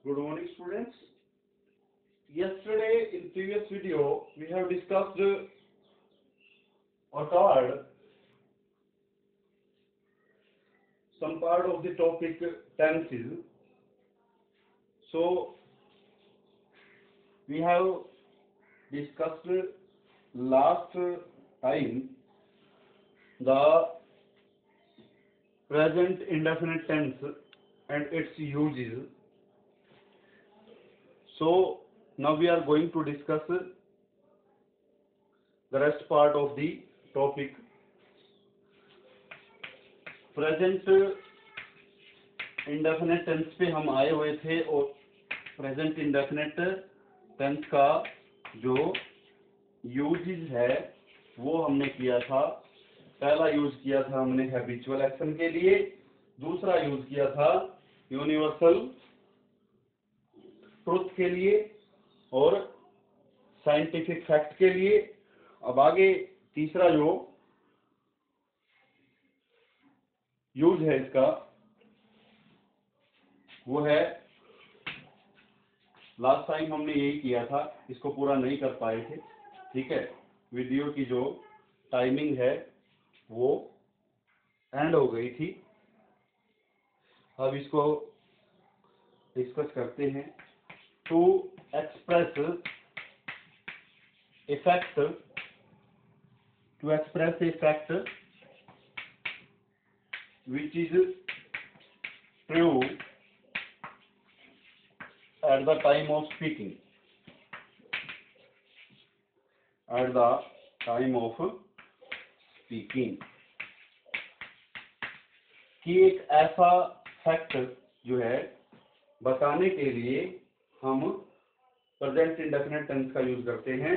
Good morning, students. Yesterday, in previous video, we have discussed or covered some part of the topic tenses. So, we have discussed last time the present indefinite tense and its uses. So, now we are going to discuss the rest part of the topic. Present indefinite tense पे हम आए हुए थे और present indefinite tense का जो uses है वो हमने किया था। पहला यूज किया था हमने हैबिचुअल एक्शन के लिए, दूसरा यूज किया था यूनिवर्सल ट्रुथ के लिए और साइंटिफिक फैक्ट के लिए। अब आगे तीसरा जो यूज है इसका वो है, लास्ट टाइम हमने यही किया था, इसको पूरा नहीं कर पाए थे। ठीक है, वीडियो की जो टाइमिंग है वो एंड हो गई थी। अब इसको डिस्कस करते हैं। To express effect, to express effect which is true at the time of speaking, at the time of speaking, कि एक ऐसा फैक्ट जो है बताने के लिए हम प्रेजेंट इंडेफिनिट टेंस का यूज करते हैं,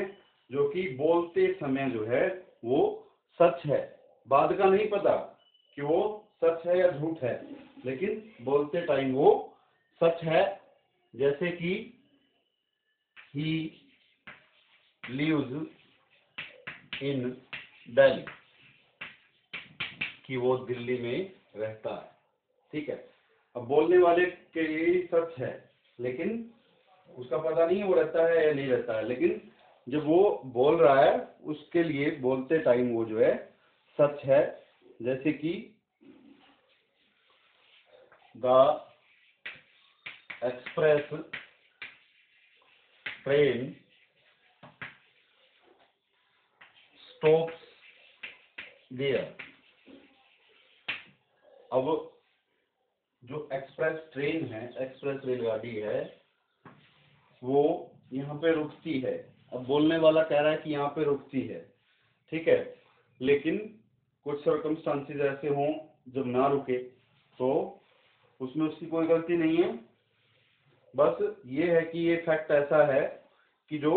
जो कि बोलते समय जो है वो सच है। बाद का नहीं पता कि वो सच है या झूठ है, लेकिन बोलते टाइम वो सच है। जैसे कि ही लिव्स इन दिल्ली, कि वो दिल्ली में रहता है। ठीक है, अब बोलने वाले के लिए सच है, लेकिन उसका पता नहीं है वो रहता है या नहीं रहता है, लेकिन जब वो बोल रहा है उसके लिए बोलते टाइम वो जो है सच है। जैसे कि the express train stops there। अब जो एक्सप्रेस ट्रेन है, एक्सप्रेस रेलगाड़ी है, वो यहाँ पे रुकती है। अब बोलने वाला कह रहा है कि यहाँ पे रुकती है, ठीक है, लेकिन कुछ सर्कमस्टांसेस ऐसे हों जब ना रुके तो उसमें उसकी कोई गलती नहीं है। बस ये है कि ये फैक्ट ऐसा है कि जो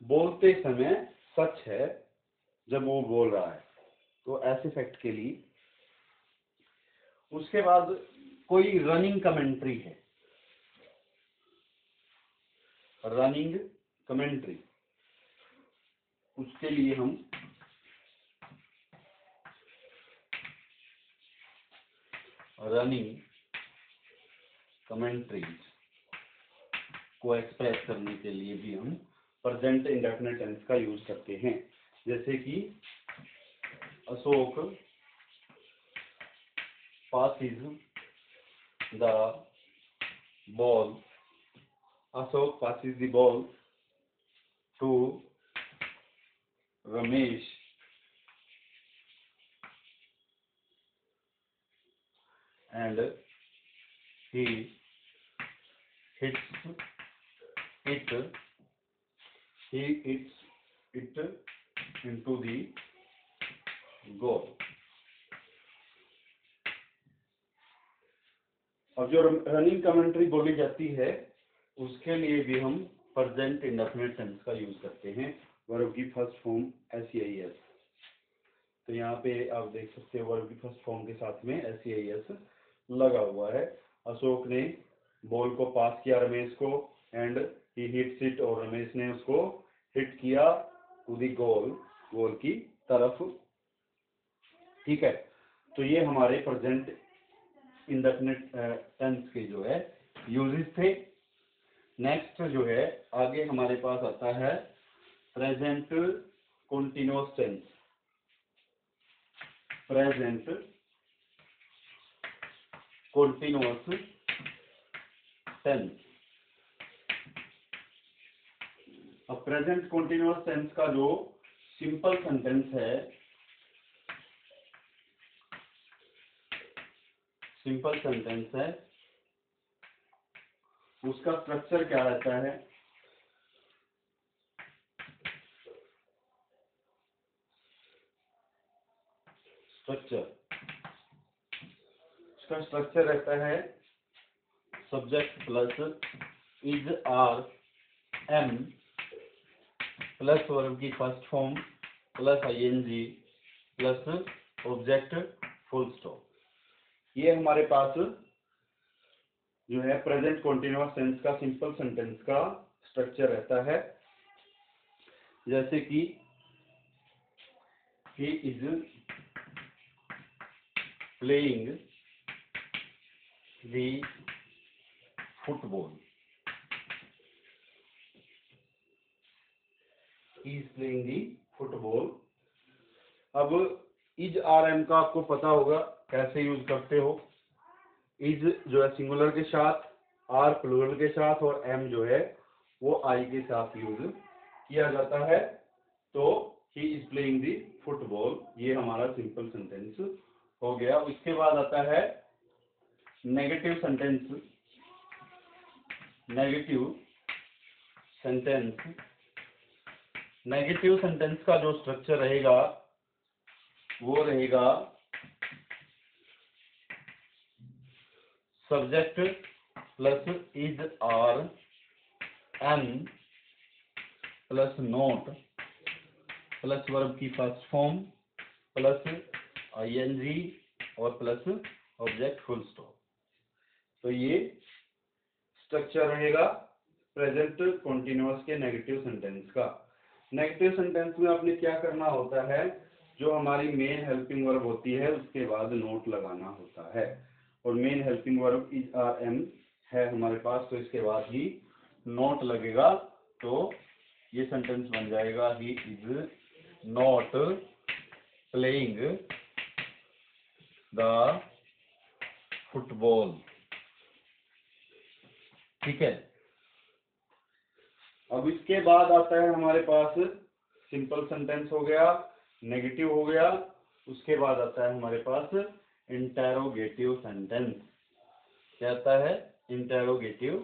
बोलते समय सच है जब वो बोल रहा है, तो ऐसे फैक्ट के लिए। उसके बाद कोई रनिंग कमेंट्री है, रनिंग कमेंट्री, उसके लिए हम रनिंग कमेंट्री को एक्सप्रेस करने के लिए भी हम प्रेजेंट इंडेफिनिट टेंस का यूज करते हैं। जैसे कि Ashok passes the ball, Ashok passes the ball to Ramesh and he hits it, he hits it into the goal। अब जो रनिंग कमेंट्री बोली जाती है उसके लिए भी हम प्रेजेंट इंडेफिनिट टेंस का यूज करते हैं, वर्ब की फर्स्ट फॉर्म SEIS। तो यहाँ पे आप देख सकते हो वर्ब की फर्स्ट फॉर्म के साथ में SEIS लगा हुआ है। अशोक ने बॉल को पास किया रमेश को, एंड ही हिट्स इट, और रमेश ने उसको हिट किया टू दी गोल, गोल की तरफ। ठीक है, तो ये हमारे प्रेजेंट इंडेफिनिट टेंस के जो है यूजेस थे। नेक्स्ट जो है आगे हमारे पास आता है present continuous tense. Present continuous tense. अब प्रेजेंट कंटीन्यूअस टेंस का जो सिंपल सेंटेंस है, सिंपल सेंटेंस है, उसका स्ट्रक्चर क्या रहता है? उसका स्ट्रक्चर रहता है subject plus is are am plus verb की first form plus ING plus object full stop. ये हमारे पास जो है प्रेजेंट कंटीन्यूअस टेंस का सिंपल सेंटेंस का स्ट्रक्चर रहता है। जैसे कि he is playing the football. He is playing the football. अब इज आर एम का आपको पता होगा कैसे यूज करते हो। इज जो है सिंगुलर के साथ, आर प्लूरल के साथ और एम जो है वो आई के साथ यूज किया जाता है। तो ही इज प्लेइंग दी फुटबॉल, ये हमारा सिंपल सेंटेंस हो गया। उसके बाद आता है negative sentence. Negative sentence. Negative sentence का जो स्ट्रक्चर रहेगा वो रहेगा subject plus is are am plus not plus verb की फर्स्ट फॉर्म प्लस आईएनजी और प्लस ऑब्जेक्ट फुल स्टॉप। तो ये स्ट्रक्चर रहेगा प्रेजेंट कंटीन्यूअस के नेगेटिव सेंटेंस का। नेगेटिव सेंटेंस में आपने क्या करना होता है, जो हमारी मेन हेल्पिंग वर्ब होती है उसके बाद नोट लगाना होता है। और main helping verb is are am है हमारे पास, तो इसके बाद ही नोट लगेगा। तो ये सेंटेंस बन जाएगा he is not playing the football. ठीक है। अब इसके बाद आता है हमारे पास सिंपल सेंटेंस हो गया, नेगेटिव हो गया। उसके बाद आता है हमारे पास इंटेरोगेटिव सेंटेंस। क्या आता है? Interrogative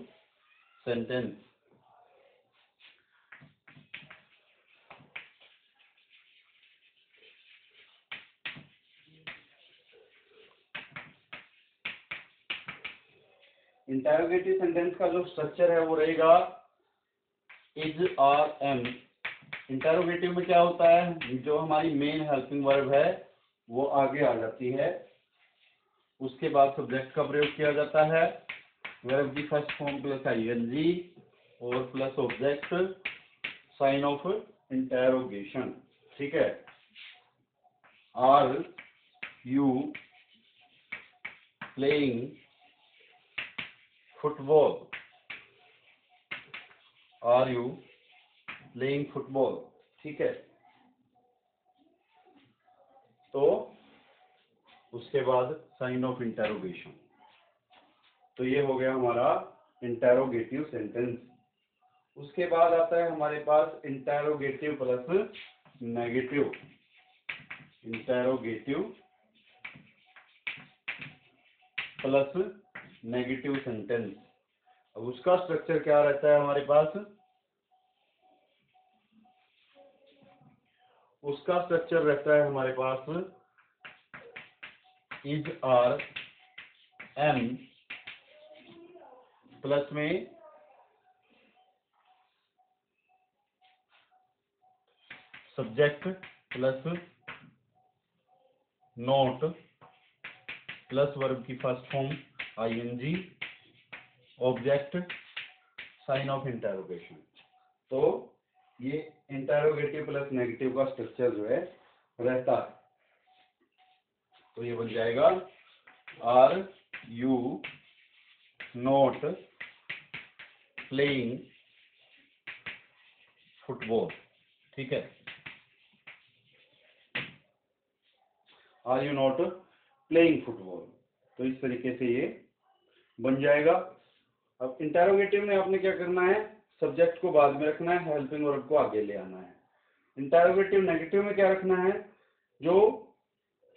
sentence. इंटेरोगेटिव सेंटेंस का जो स्ट्रक्चर है वो रहेगा इज आर एम। इंटेरोगेटिव में क्या होता है, जो हमारी मेन हेल्पिंग वर्ब है वो आगे आ जाती है, उसके बाद सब्जेक्ट का प्रयोग किया जाता है, वर्ब की फर्स्ट फॉर्म प्लस आईएनजी और plus object sign of interrogation. ठीक है। Are you playing football. Are you playing football. ठीक है। तो उसके बाद साइन ऑफ इंटेरोगेशन। तो ये हो गया हमारा इंटेरोगेटिव सेंटेंस। उसके बाद आता है हमारे पास interrogative plus negative. Interrogative plus negative sentence. अब उसका स्ट्रक्चर क्या रहता है हमारे पास? उसका स्ट्रक्चर रहता है हमारे पास इज आर एम प्लस में subject plus not plus verb की first form ING object sign of interrogation. तो ये इंटेरोगेटिव प्लस नेगेटिव का स्ट्रक्चर जो है रहता है। तो ये बन जाएगा are you not playing football, ठीक है। Are you not playing football, तो इस तरीके से ये बन जाएगा। अब इंटेरोगेटिव में आपने क्या करना है, सब्जेक्ट को बाद में रखना है, हेल्पिंग वर्ब को आगे ले आना है। इंटेरोगेटिव नेगेटिव में क्या रखना है, जो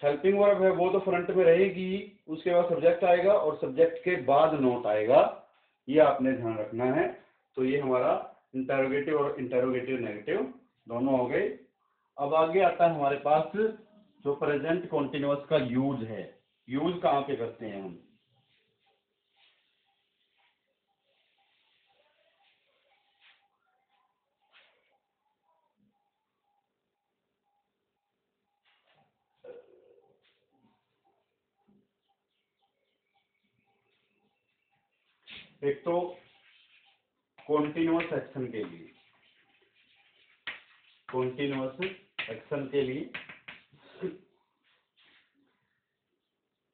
हेल्पिंग वर्ब है वो तो फ्रंट में रहेगी, उसके बाद सब्जेक्ट आएगा और सब्जेक्ट के बाद नोट आएगा, ये आपने ध्यान रखना है। तो ये हमारा इंटेरोगेटिव और इंटेरोगेटिव नेगेटिव दोनों हो गए। अब आगे आता है हमारे पास जो प्रेजेंट कॉन्टिन्यूअस का यूज है। यूज कहाँ पे करते हैं हम, एक तो कॉन्टिन्यूअस एक्शन के लिए, कॉन्टिन्यूअस एक्शन के लिए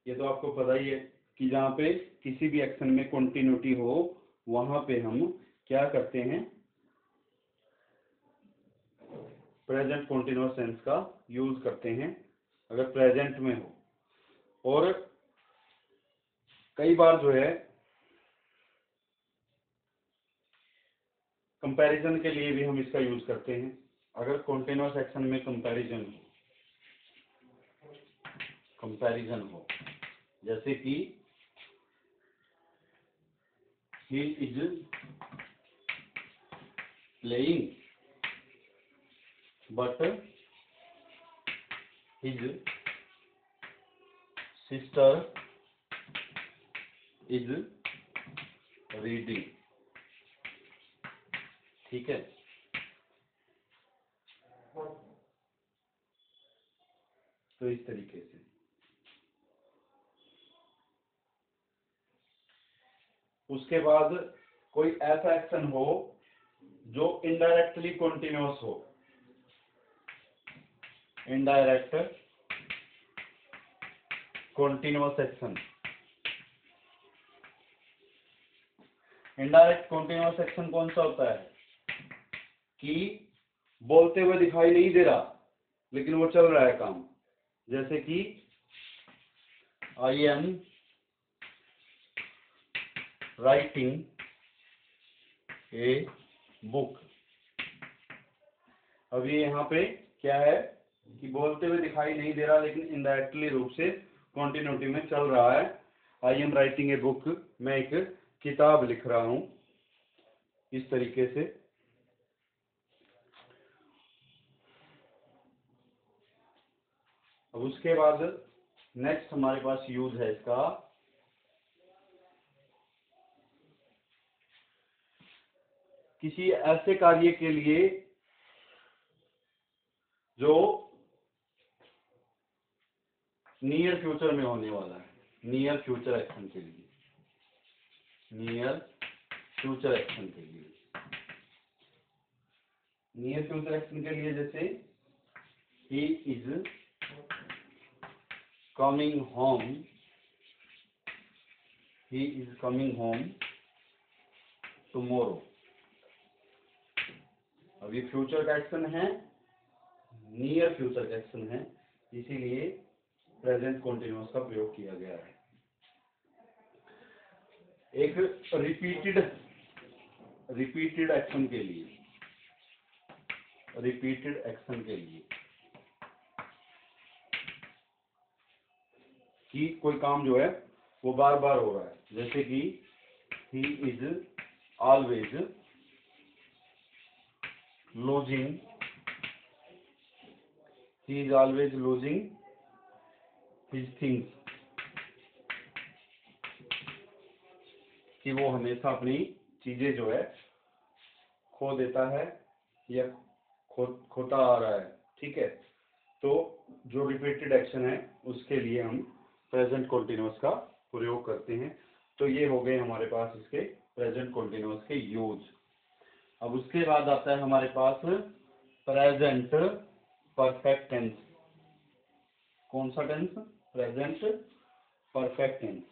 ये तो आपको पता ही है कि जहाँ पे किसी भी एक्शन में कॉन्टिन्यूटी हो वहां पे हम क्या करते हैं, प्रेजेंट कॉन्टिन्यूअस टेंस का यूज करते हैं अगर प्रेजेंट में हो। और कई बार जो है कंपैरिजन के लिए भी हम इसका यूज करते हैं। अगर कॉन्टिन्यूअस एक्शन में कंपैरिजन हो, जैसे कि he is playing but his sister is reading, ठीक है। तो इस तरीके से उसके बाद कोई ऐसा एक्शन हो जो इनडायरेक्टली कॉन्टिन्यूअस हो, indirect continuous action. Indirect continuous action कौन सा होता है कि बोलते हुए दिखाई नहीं दे रहा लेकिन वो चल रहा है काम, जैसे कि I am writing a book. अभी यहाँ पे क्या है कि बोलते हुए दिखाई नहीं दे रहा लेकिन इनडायरेक्टली रूप से कॉन्टिन्यूटी में चल रहा है। I am writing a book, मैं एक किताब लिख रहा हूं, इस तरीके से। अब उसके बाद नेक्स्ट हमारे पास यूज है इसका, किसी ऐसे कार्य के लिए जो नियर फ्यूचर में होने वाला है, नियर फ्यूचर एक्शन के लिए, नियर फ्यूचर एक्शन के लिए, नियर फ्यूचर एक्शन के लिए जैसे he is coming home, he is coming home tomorrow. अब ये फ्यूचर का एक्शन है, नियर फ्यूचर का एक्शन है, इसीलिए प्रेजेंट कॉन्टिन्यूअस का प्रयोग किया गया है। एक रिपीटेड एक्शन के लिए, रिपीटेड एक्शन के लिए कि कोई काम जो है वो बार बार हो रहा है, जैसे कि he is always losing, he is always losing his things, कि वो हमेशा अपनी चीजें जो है खो देता है या खोता आ रहा है, ठीक है। तो जो रिपीटेड एक्शन है उसके लिए हम प्रेजेंट कॉन्टिन्यूअस का प्रयोग करते हैं। तो ये हो गए हमारे पास इसके प्रेजेंट कॉन्टिन्यूअस के यूज। अब उसके बाद आता है हमारे पास प्रेजेंट परफेक्ट टेंस। कौन सा टेंस, present perfect tense.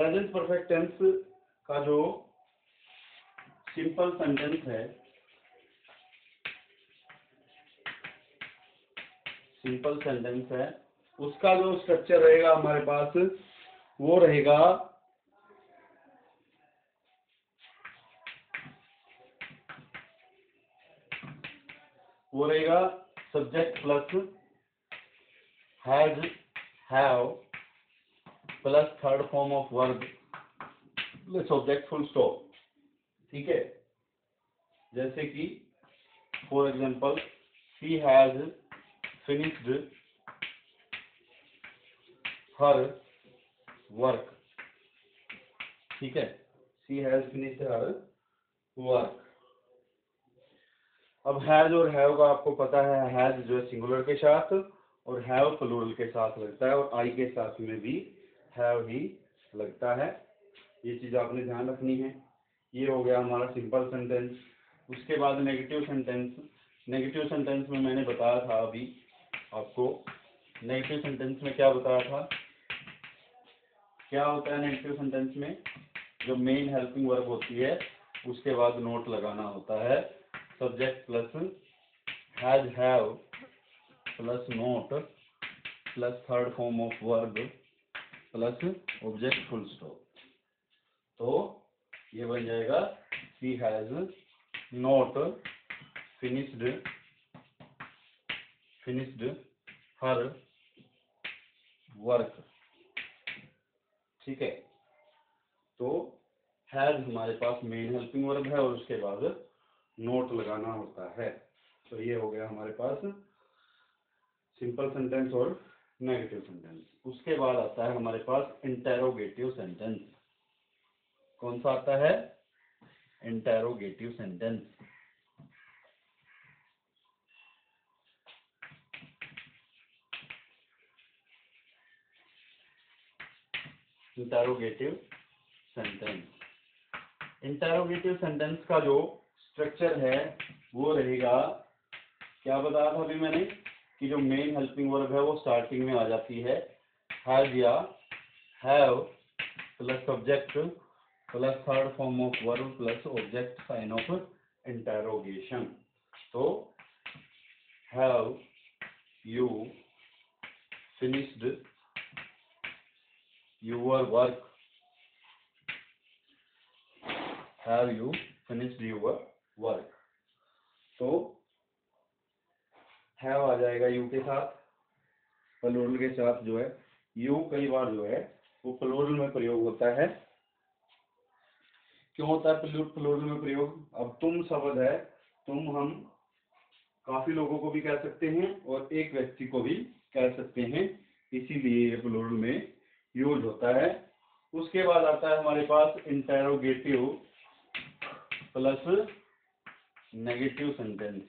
Present perfect tense का जो सिंपल सेंटेंस है, सिंपल सेंटेंस है, उसका जो स्ट्रक्चर रहेगा हमारे पास वो रहेगा subject plus has, have plus third form of verb plus object full stop. ठीक है, जैसे कि for example she has finished her work. ठीक है, she has finished her work. अब हैज और हैव का आपको पता है, हैज जो है सिंगुलर के साथ और हैव प्लूरल के साथ लगता है, और आई के साथ में भी हैव ही लगता है। ये चीज आपने ध्यान रखनी है। ये हो गया हमारा सिंपल सेंटेंस। उसके बाद नेगेटिव सेंटेंस। नेगेटिव सेंटेंस में मैंने बताया था अभी आपको, नेगेटिव सेंटेंस में क्या बताया था, क्या होता है नेगेटिव सेंटेंस में, जो मेन हेल्पिंग वर्ब होती है उसके बाद नोट लगाना होता है, subject plus has, have plus not plus third form of verb plus object full stop. तो ये बन जाएगा she has note finished her work. ठीक है, तो हैज हमारे पास मेन हेल्पिंग वर्ब है और उसके बाद नोट लगाना होता है। तो ये हो गया हमारे पास सिंपल सेंटेंस और नेगेटिव सेंटेंस। उसके बाद आता है हमारे पास इंटेरोगेटिव सेंटेंस। कौन सा आता है, interrogative sentence. Interrogative sentence, interrogative sentence का जो स्ट्रक्चर है वो रहेगा, क्या बताया था अभी मैंने, कि जो मेन हेल्पिंग वर्ब है वो स्टार्टिंग में आ जाती है, हैज या have plus subject plus third form of verb plus object sign of interrogation. तो have you finished your work, have you finished your work. तो हैव आ जाएगा यू के साथ, प्लूरल के साथ जो है, यू कई बार जो है वो प्लूरल में प्रयोग होता है। क्यों होता है प्लूरल में प्रयोग, अब तुम शब्द है, तुम हम काफी लोगों को भी कह सकते हैं और एक व्यक्ति को भी कह सकते हैं, इसीलिए ये प्लूरल में यूज होता है। उसके बाद आता है हमारे पास interrogative plus negative sentence.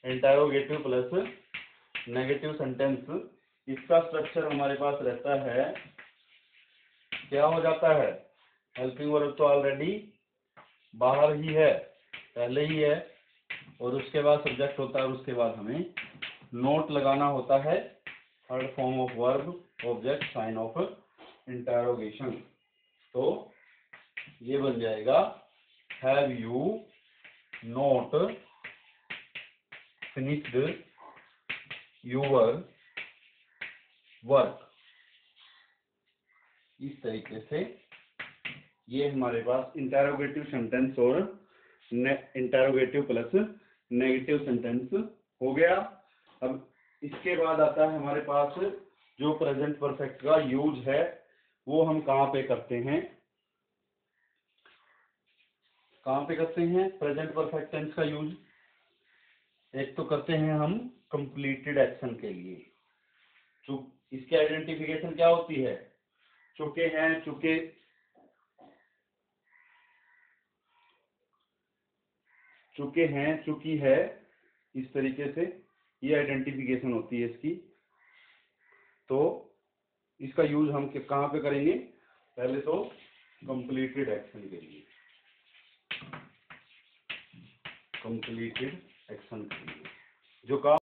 Interrogative plus negative sentence, इसका स्ट्रक्चर हमारे पास रहता है, क्या हो जाता है, हेल्पिंग वर्ब तो ऑलरेडी बाहर ही है, पहले ही है, और उसके बाद सब्जेक्ट होता है और उसके बाद हमें नोट लगाना होता है, third form of verb object sign of interrogation. तो ये बन जाएगा have you not finished your work. इस तरीके से ये हमारे पास इंटेरोगेटिव सेंटेंस और इंटेरोगेटिव प्लस नेगेटिव सेंटेंस हो गया। अब इसके बाद आता है हमारे पास जो प्रेजेंट परफेक्ट का यूज है वो हम कहाँ पे करते हैं, कहाँ पे करते हैं प्रेजेंट परफेक्ट टेंस का यूज। एक तो करते हैं हम कंप्लीटेड एक्शन के लिए, तो इसकी आइडेंटिफिकेशन क्या होती है, चुके हैं, चुके, चुके हैं, चुकी है, इस तरीके से ये आइडेंटिफिकेशन होती है इसकी। तो इसका यूज हम कहाँ पे करेंगे, पहले तो कंप्लीटेड एक्शन के लिए, कंप्लीटेड एक्शन के लिए जो काम